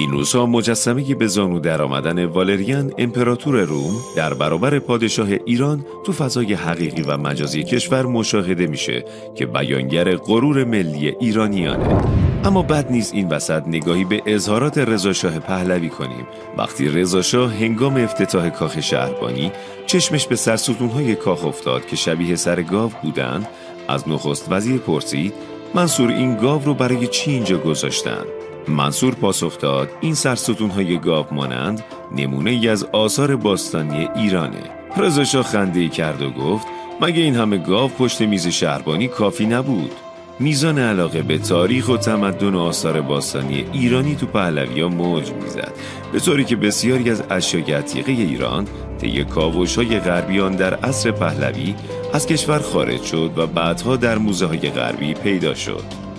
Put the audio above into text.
این روزها مجسمه به زانو در آمدن والریان امپراتور روم در برابر پادشاه ایران تو فضای حقیقی و مجازی کشور مشاهده میشه که بیانگر غرور ملی ایرانیانه. اما بد نیست این وسط نگاهی به اظهارات رضا شاه پهلوی کنیم. وقتی رضا شاه هنگام افتتاح کاخ شهربانی چشمش به سرستون‌های کاخ افتاد که شبیه سر گاو بودند، از نخست وزیر پرسید منصور این گاو رو برای چی اینجا گذاشتن؟ منصور پاسخ داد این سرستون‌های گاو مانند نمونه ای از آثار باستانی ایرانه. رضا شاه خنده‌ای کرد و گفت مگه این همه گاو پشت میز شهربانی کافی نبود؟ میزان علاقه به تاریخ و تمدن و آثار باستانی ایرانی تو پهلوی‌ها موج میزد، به طوری که بسیاری از اشیای عتیقه ایران طی کاوش‌های غربیان در عصر پهلوی از کشور خارج شد و بعدها در موزه‌های غربی پیدا شد.